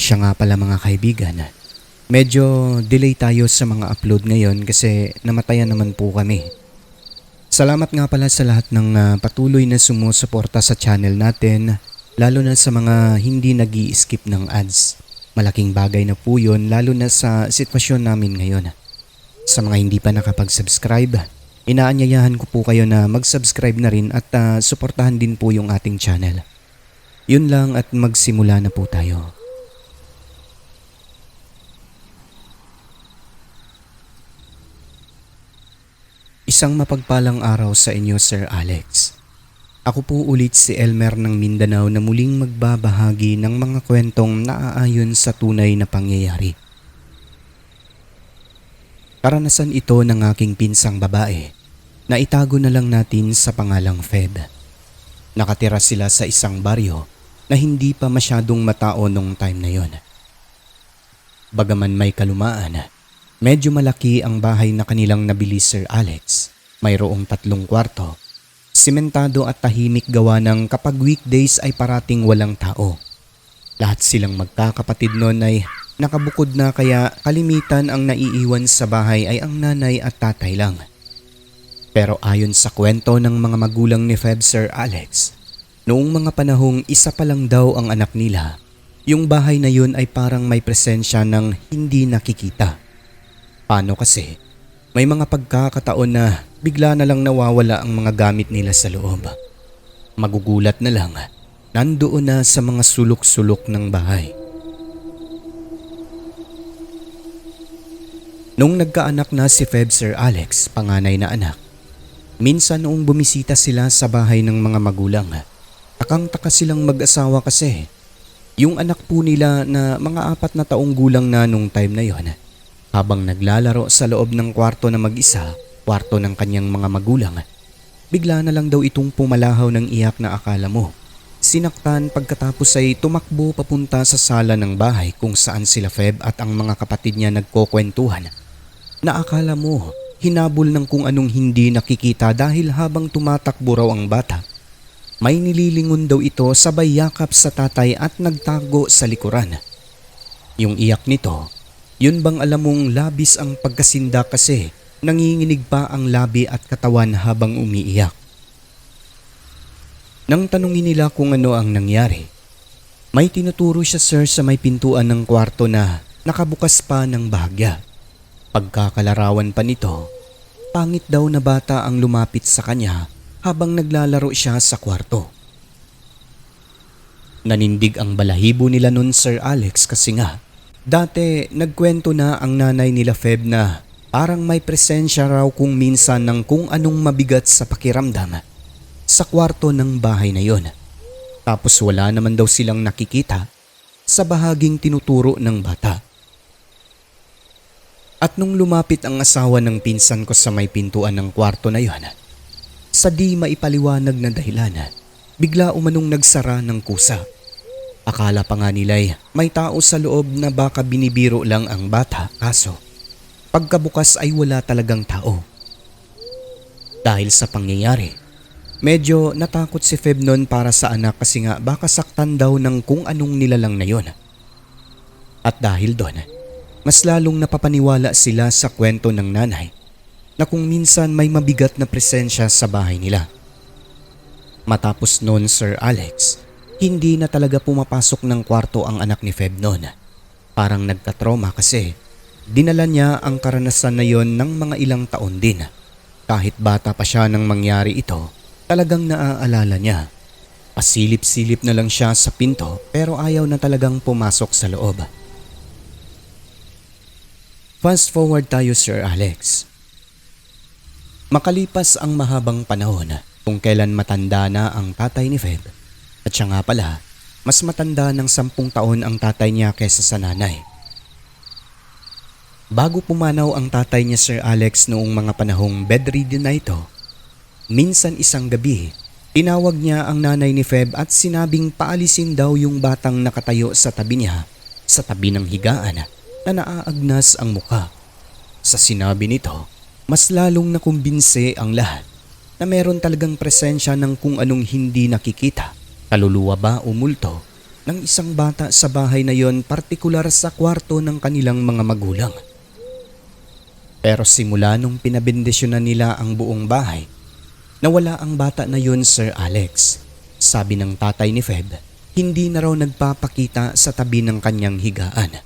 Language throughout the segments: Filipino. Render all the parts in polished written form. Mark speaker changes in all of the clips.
Speaker 1: Siya nga pala mga kaibigan, medyo delay tayo sa mga upload ngayon kasi namatayan naman po kami. Salamat nga pala sa lahat ng patuloy na sumusuporta sa channel natin, lalo na sa mga hindi nag-i-skip ng ads. Malaking bagay na po yun lalo na sa sitwasyon namin ngayon. Sa mga hindi pa nakapag-subscribe, inaanyayahan ko po kayo na mag-subscribe na rin at suportahan din po yung ating channel. Yun lang at magsimula na po tayo. Isang mapagpalang araw sa inyo, Sir Alex. Ako po ulit si Elmer ng Mindanao na muling magbabahagi ng mga kwentong naaayon sa tunay na pangyayari. Karanasan ito ng aking pinsang babae na itago na lang natin sa pangalang Feb. Nakatira sila sa isang baryo na hindi pa masyadong matao nung time na yon. Bagaman may kalumaan, medyo malaki ang bahay na kanilang nabili, Sir Alex. Mayroong 3 kwarto, simentado at tahimik gawa ng kapag weekdays ay parating walang tao. Lahat silang magkakapatid noon ay nakabukod na kaya kalimitan ang naiiwan sa bahay ay ang nanay at tatay lang. Pero ayon sa kwento ng mga magulang ni Feb, Sir Alex, noong mga panahong isa pa lang daw ang anak nila, yung bahay na yun ay parang may presensya ng hindi nakikita. Paano kasi? May mga pagkakataon na bigla na lang nawawala ang mga gamit nila sa loob. Magugulat na lang, nandoon na sa mga sulok-sulok ng bahay. Nung nagkaanak na si Feb, Sir Alex, panganay na anak, minsan noong bumisita sila sa bahay ng mga magulang, takang-taka silang mag-asawa kasi yung anak po nila na mga 4 na taong gulang na nung time na yon, habang naglalaro sa loob ng kwarto na mag-isa, kwarto ng kanyang mga magulang, bigla na lang daw itong pumalahaw ng iyak na akala mo sinaktan pagkatapos ay tumakbo papunta sa sala ng bahay kung saan sila Feb at ang mga kapatid niya nagkukwentuhan, na akala mo hinabol ng kung anong hindi nakikita dahil habang tumatakbo raw ang bata, may nililingon daw ito sabay yakap sa tatay at nagtago sa likuran. Yung iyak nito, yun bang alam mong labis ang pagkasinda kasi nanginginig pa ang labi at katawan habang umiiyak. Nang tanungin nila kung ano ang nangyari, may tinuturo siya, sir, sa may pintuan ng kwarto na nakabukas pa ng bahagya. Pagkakalarawan pa nito, pangit daw na bata ang lumapit sa kanya habang naglalaro siya sa kwarto. Nanindig ang balahibo nila nun, Sir Alex, kasi nga dati nagkwento na ang nanay nila Feb na parang may presensya raw kung minsan ng kung anong mabigat sa pakiramdam sa kwarto ng bahay na yon. Tapos wala naman daw silang nakikita sa bahaging tinuturo ng bata. At nung lumapit ang asawa ng pinsan ko sa may pintuan ng kwarto na yon, sa di maipaliwanag na dahilan, bigla umanong nagsara ng kusa. Akala pa nga nila'y may tao sa loob na baka binibiro lang ang bata, kaso pagkabukas ay wala talagang tao. Dahil sa pangyayari, medyo natakot si Feb noon para sa anak kasi nga baka saktan daw ng kung anong nilalang na yon. At dahil doon, mas lalong napapaniwala sila sa kwento ng nanay na kung minsan may mabigat na presensya sa bahay nila. Matapos noon, Sir Alex, hindi na talaga pumapasok ng kwarto ang anak ni Feb noon. Parang nagka-trauma kasi dinala niya ang karanasan na yon ng mga ilang taon din. Kahit bata pa siya nang mangyari ito, talagang naaalala niya. Pasilip-silip na lang siya sa pinto pero ayaw na talagang pumasok sa loob. Fast forward tayo, Sir Alex. Makalipas ang mahabang panahon kung kailan matanda na ang tatay ni Feb. At siya nga pala, mas matanda ng 10 taon ang tatay niya kaysa sa nanay. Bago pumanaw ang tatay niya, Sir Alex, noong mga panahong bedridden na ito, minsan isang gabi, tinawag niya ang nanay ni Feb at sinabing paalisin daw yung batang nakatayo sa tabi niya, sa tabi ng higaan na naaagnas ang muka. Sa sinabi nito, mas lalong nakumbinse ang lahat na meron talagang presensya ng kung anong hindi nakikita, kaluluwa ba o multo, ng isang bata sa bahay na yon, partikular sa kwarto ng kanilang mga magulang. Pero simula nung pinabendisyonan nila ang buong bahay, nawala ang bata na yon, Sir Alex. Sabi ng tatay ni Feb, hindi na raw nagpapakita sa tabi ng kanyang higaan.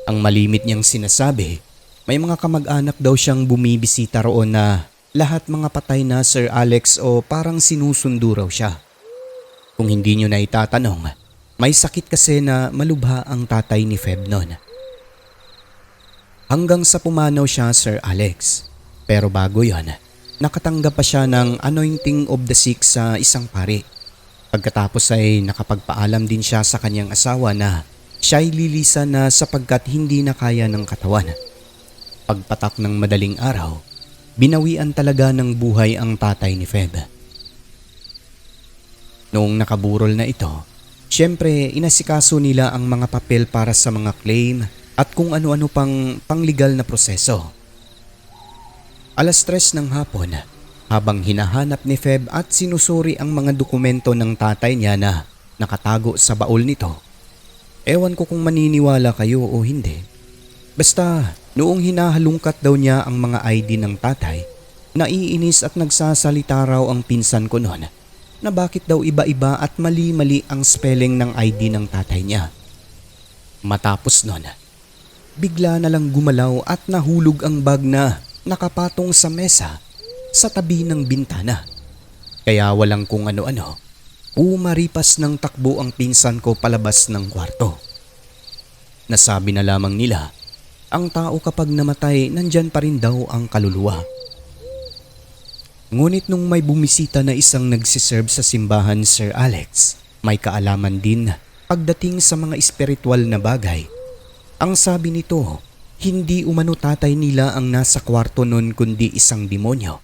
Speaker 1: Ang malimit niyang sinasabi, may mga kamag-anak daw siyang bumibisita roon na lahat mga patay na, Sir Alex, o parang sinusundo raw siya. Kung hindi niyo na itatanong, may sakit kasi na malubha ang tatay ni Feb noon. Hanggang sa pumanaw siya, Sir Alex. Pero bago yon, nakatanggap pa siya ng anointing of the sick sa isang pari. Pagkatapos ay nakapagpaalam din siya sa kanyang asawa na siya'y lilisan na sapagkat hindi na kaya ng katawan. Pagpatak ng madaling araw, binawian talaga ng buhay ang tatay ni Feb. Noong nakaburol na ito, syempre inasikaso nila ang mga papel para sa mga claim at kung ano-ano pang panglegal na proseso. 3:00 ng hapon, habang hinahanap ni Feb at sinusuri ang mga dokumento ng tatay niya na nakatago sa baul nito. Ewan ko kung maniniwala kayo o hindi. Basta noong hinahalungkat daw niya ang mga ID ng tatay, naiinis at nagsasalita raw ang pinsan ko noon na bakit daw iba-iba at mali-mali ang spelling ng ID ng tatay niya. Matapos noon, bigla na lang gumalaw at nahulog ang bag na nakapatong sa mesa sa tabi ng bintana. Kaya walang kung ano-ano, umaripas ng takbo ang pinsan ko palabas ng kwarto. Nasabi na lamang nila, ang tao kapag namatay nandyan pa rin daw ang kaluluwa. Ngunit nung may bumisita na isang nagsiserve sa simbahan, Sir Alex, may kaalaman din pagdating sa mga espiritual na bagay. Ang sabi nito, hindi umano tatay nila ang nasa kwarto nun kundi isang demonyo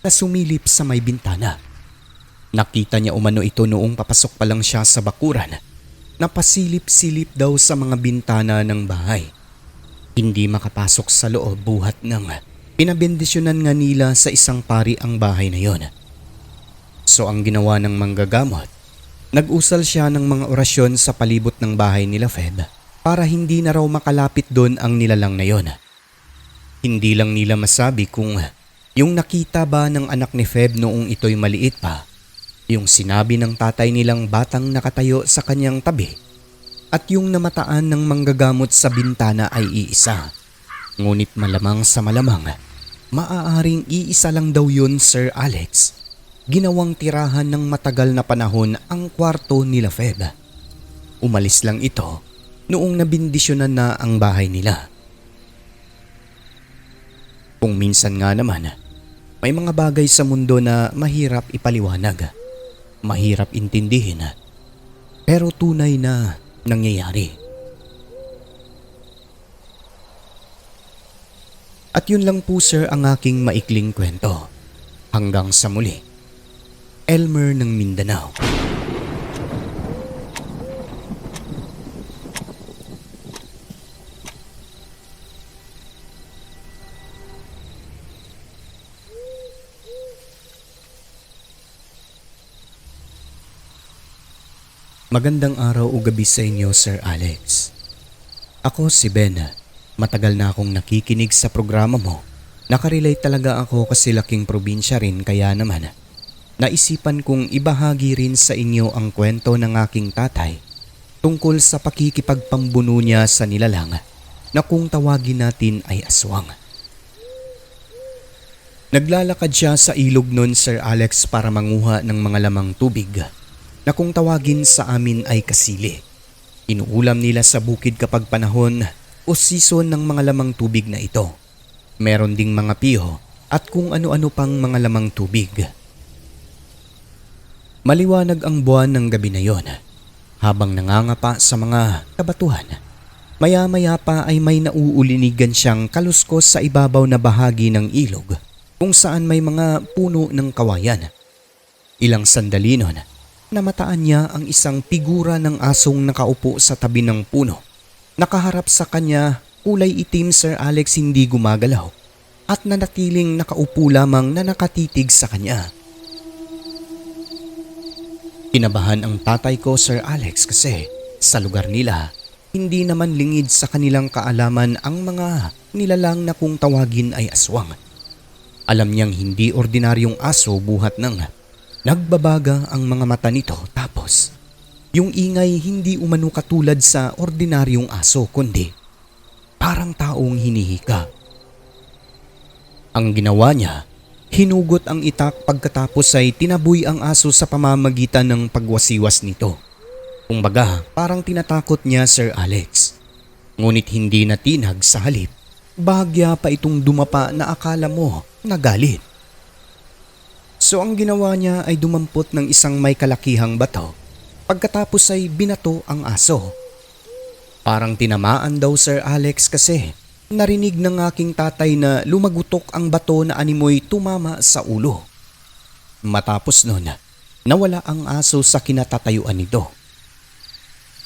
Speaker 1: na sumilip sa may bintana. Nakita niya umano ito noong papasok pa lang siya sa bakuran na pasilip-silip daw sa mga bintana ng bahay. Hindi makapasok sa loob buhat ng pinabendisyonan nga nila sa isang pari ang bahay na yon. So ang ginawa ng manggagamot, nag-usal siya ng mga orasyon sa palibot ng bahay nila Feb para hindi na raw makalapit doon ang nilalang na yon. Hindi lang nila masabi kung yung nakita ba ng anak ni Feb noong ito'y maliit pa, yung sinabi ng tatay nilang batang nakatayo sa kanyang tabi, at yung namataan ng manggagamot sa bintana ay iisa. Ngunit malamang sa malamang, maaaring iisa lang daw yun, Sir Alex. Ginawang tirahan ng matagal na panahon ang kwarto nila Feb. Umalis lang ito noong nabindisyonan na ang bahay nila. Kung minsan nga naman, may mga bagay sa mundo na mahirap ipaliwanag, mahirap intindihin, pero tunay na nangyayari. At yun lang po, sir, ang aking maikling kwento. Hanggang sa muli. Elmer ng Mindanao. Magandang araw o gabi sa inyo, Sir Alex. Ako si Ben. Matagal na akong nakikinig sa programa mo. Nakarelate talaga ako kasi laking probinsya rin, kaya naman naisipan kong ibahagi rin sa inyo ang kwento ng aking tatay tungkol sa pakikipagpambuno niya sa nilalang na kung tawagin natin ay aswang. Naglalakad siya sa ilog nun, Sir Alex, para manguha ng mga lamang tubig na kung tawagin sa amin ay kasili. Inuulam nila sa bukid kapag panahon o season ng mga lamang tubig na ito. Meron ding mga piho at kung ano-ano pang mga lamang tubig. Maliwanag ang buwan ng gabi na yon. Habang nangangapa sa mga kabatuhan, maya-maya pa ay may nauulinigan siyang kaluskos sa ibabaw na bahagi ng ilog kung saan may mga puno ng kawayan. Ilang sandali nun, namataan niya ang isang figura ng asong nakaupo sa tabi ng puno. Nakaharap sa kanya, kulay itim, Sir Alex, hindi gumagalaw at nanatiling nakaupo lamang na nakatitig sa kanya. Kinabahan ang tatay ko, Sir Alex, kasi Sa lugar nila, hindi naman lingid sa kanilang kaalaman ang mga nilalang na kung tawagin ay aswang. Alam niyang hindi ordinaryong aso buhat ng nagbabaga ang mga mata nito, tapos yung ingay hindi umano katulad sa ordinaryong aso kundi parang taong hinihika. Ang ginawa niya, hinugot ang itak pagkatapos ay tinaboy ang aso sa pamamagitan ng pagwasiwas nito. Kumbaga, parang tinatakot niya Sir Alex. Ngunit hindi natinag, sa halip, bahagya pa itong dumapa na akala mo nagalit. So ang ginawa niya ay dumampot ng isang may kalakihang bato, pagkatapos ay binato ang aso. Parang tinamaan daw Sir Alex kasi narinig ng aking tatay na lumagutok ang bato na animoy tumama sa ulo. Matapos nun, nawala ang aso sa kinatatayuan nito.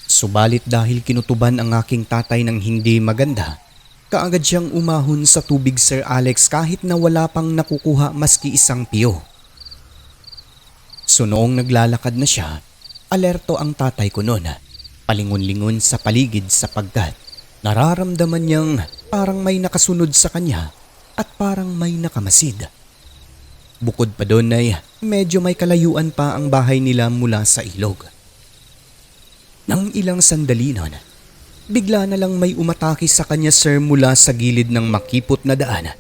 Speaker 1: Subalit dahil kinutuban ang aking tatay ng hindi maganda, kaagad siyang umahon sa tubig Sir Alex kahit na wala pang nakukuha maski isang piyo. So noong naglalakad na siya, alerto ang tatay ko noon, palingon-lingon sa paligid sapagkat nararamdaman niyang parang may nakasunod sa kanya at parang may nakamasid. Bukod pa doon ay medyo may kalayuan pa ang bahay nila mula sa ilog. Nang ilang sandali noon, bigla na lang may umatake sa kanya sir mula sa gilid ng makipot na daan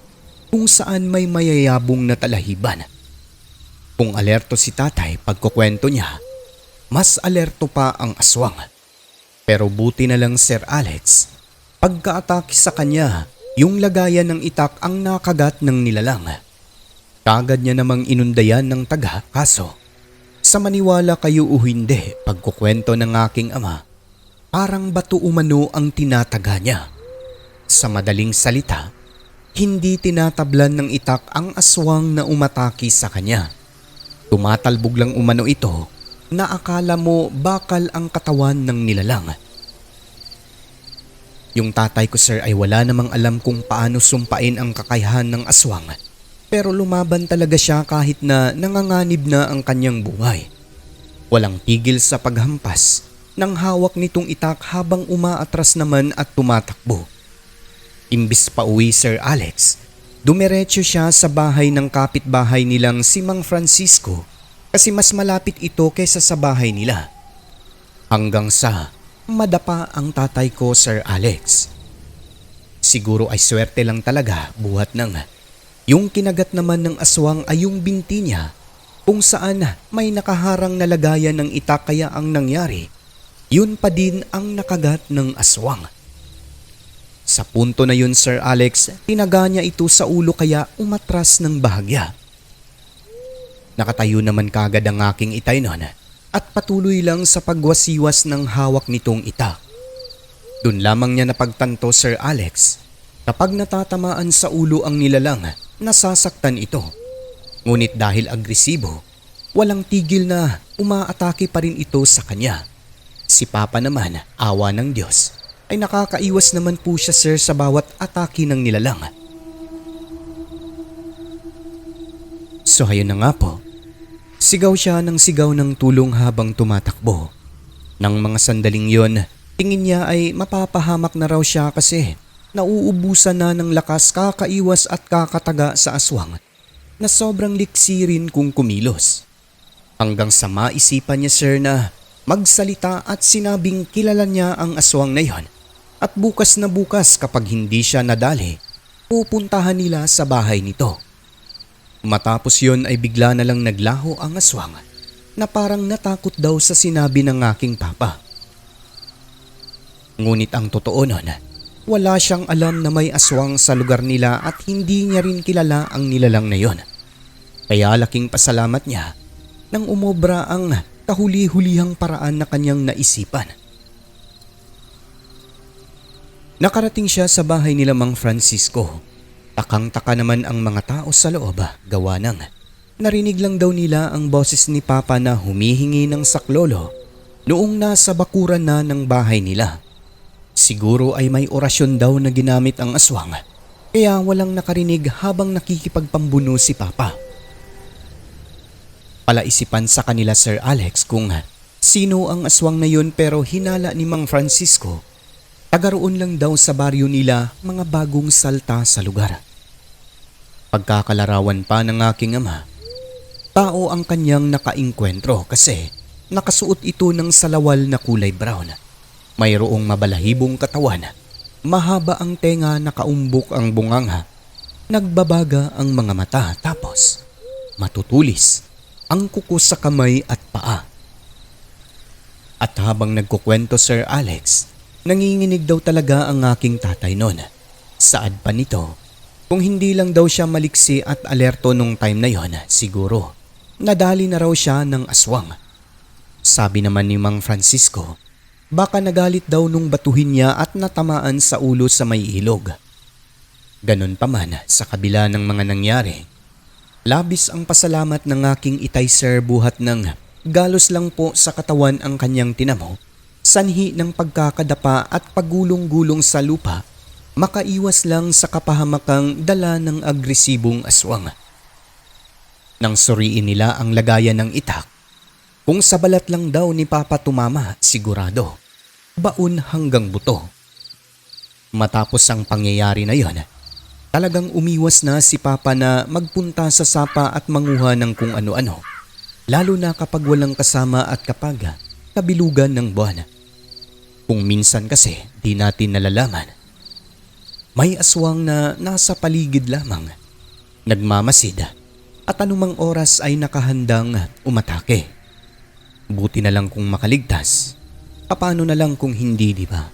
Speaker 1: kung saan may mayayabong na talahiban. Kung alerto si tatay pagkukwento niya, mas alerto pa ang aswang. Pero buti na lang Sir Alex, pagka-atake sa kanya, yung lagayan ng itak ang nakagat ng nilalang. Kagad niya namang inundayan ng taga, kaso sa maniwala kayo o hindi pagkukwento ng aking ama, parang bato umano ang tinataga niya. Sa madaling salita, hindi tinatablan ng itak ang aswang na umatake sa kanya. Tumatalbog lang umano ito na akala mo bakal ang katawan ng nilalang. Yung tatay ko sir ay wala namang alam kung paano sumpain ang kakayahan ng aswang, pero lumaban talaga siya kahit na nanganganib na ang kanyang buhay. Walang tigil sa paghampas ng hawak nitong itak habang umaatras naman at tumatakbo. Imbis pa uwi Sir Alex, dumiretso siya sa bahay ng kapitbahay nilang si Mang Francisco kasi mas malapit ito kaysa sa bahay nila. Hanggang sa madapa ang tatay ko Sir Alex. Siguro ay swerte lang talaga buhat ng yung kinagat naman ng aswang ay yung binti niya kung saan may nakaharang na lagayan ng itak kaya ang nangyari, yun pa din ang nakagat ng aswang. Sa punto na yun Sir Alex, tinaga niya ito sa ulo kaya umatras ng bahagya. Nakatayo naman kagad ang aking itay noon at patuloy lang sa pagwasiwas ng hawak nitong itak. Doon lamang niya napagtanto Sir Alex, kapag natatamaan sa ulo ang nilalang, nasasaktan ito. Ngunit dahil agresibo, walang tigil na umaatake pa rin ito sa kanya. Si Papa naman, awa ng Diyos, ay nakakaiwas naman po siya sir sa bawat atake ng nilalang. So ayun na nga po, sigaw siya ng sigaw ng tulong habang tumatakbo. Nang mga sandaling yon, tingin niya ay mapapahamak na raw siya kasi nauubusan na ng lakas kakaiwas at kakataga sa aswang na sobrang liksirin kung kumilos. Hanggang sa maisipan niya sir na magsalita at sinabing kilala niya ang aswang na yon at bukas na bukas kapag hindi siya nadali, pupuntahan nila sa bahay nito. Matapos yon ay bigla na lang naglaho ang aswang na parang natakot daw sa sinabi ng aking papa. Ngunit ang totoo nun, wala siyang alam na may aswang sa lugar nila at hindi niya rin kilala ang nilalang na yon. Kaya laking pasalamat niya nang umobra ang kahuli-hulihang paraan na kanyang naisipan. Nakarating siya sa bahay nila Mang Francisco. Takang-taka naman ang mga tao sa loob, gawa ng narinig lang daw nila ang boses ni Papa na humihingi ng saklolo noong nasa bakuran na ng bahay nila. Siguro ay may orasyon daw na ginamit ang aswang, kaya walang nakarinig habang nakikipagpambuno si Papa. Palaisipan sa kanila Sir Alex kung sino ang aswang na yun, pero hinala ni Mang Francisco, taga roon lang daw sa baryo nila, mga bagong salta sa lugar. Pagkakalarawan pa ng aking ama, tao ang kanyang nakainkwentro kasi nakasuot ito ng salawal na kulay brown. Mayroong mabalahibong katawan, mahaba ang tenga, nakaumbok ang bunganga, nagbabaga ang mga mata, tapos matutulis ang kuko sa kamay at paa. At habang nagkukwento Sir Alex, nanginginig daw talaga ang aking tatay noon. Saad pa nito, kung hindi lang daw siya maliksi at alerto nung time na yon, siguro nadali na raw siya ng aswang. Sabi naman ni Mang Francisco, baka nagalit daw nung batuhin niya at natamaan sa ulo sa may ilog. Ganon pa man, sa kabila ng mga nangyari, labis ang pasalamat ng aking itay sir, buhat ng galos lang po sa katawan ang kanyang tinamo, sanhi ng pagkakadapa at pagulong-gulong sa lupa, makaiwas lang sa kapahamakang dala ng agresibong aswang. Nang suriin nila ang lagayan ng itak, kung sa balat lang daw ni Papa tumama, sigurado, baon hanggang buto. Matapos ang pangyayari na yon, talagang umiwas na si Papa na magpunta sa sapa at manguha ng kung ano-ano, lalo na kapag walang kasama at kapag kabilugan ng buwan. Kung minsan kasi di natin nalalaman, may aswang na nasa paligid lamang, nagmamasid at anumang oras ay nakahandang umatake. Buti na lang kung makaligtas, paano na lang kung hindi, di ba?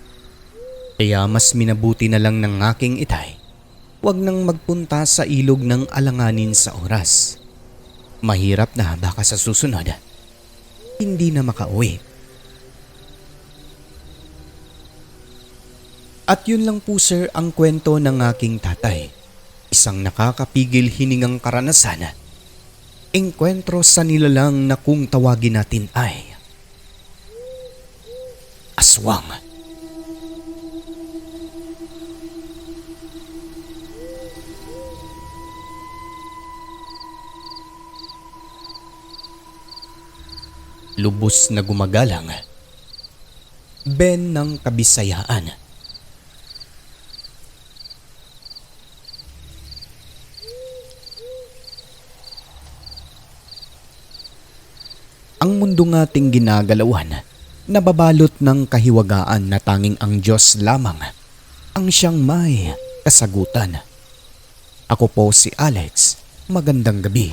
Speaker 1: Kaya mas minabuti na lang ng aking itay, wag nang magpunta sa ilog ng alanganin sa oras. Mahirap na baka sa susunod, hindi na makauwi. At yun lang po sir ang kwento ng aking tatay. Isang nakakapigil hiningang karanasan. Engkwentro sa nilalang na kung tawagin natin ay aswang. Lubos na gumagalang, Ben ng Kabisayaan. Ang mundo ating ginagalawan, nababalot ng kahiwagaan na tanging ang Diyos lamang ang siyang may kasagutan. Ako po si Alex, magandang gabi.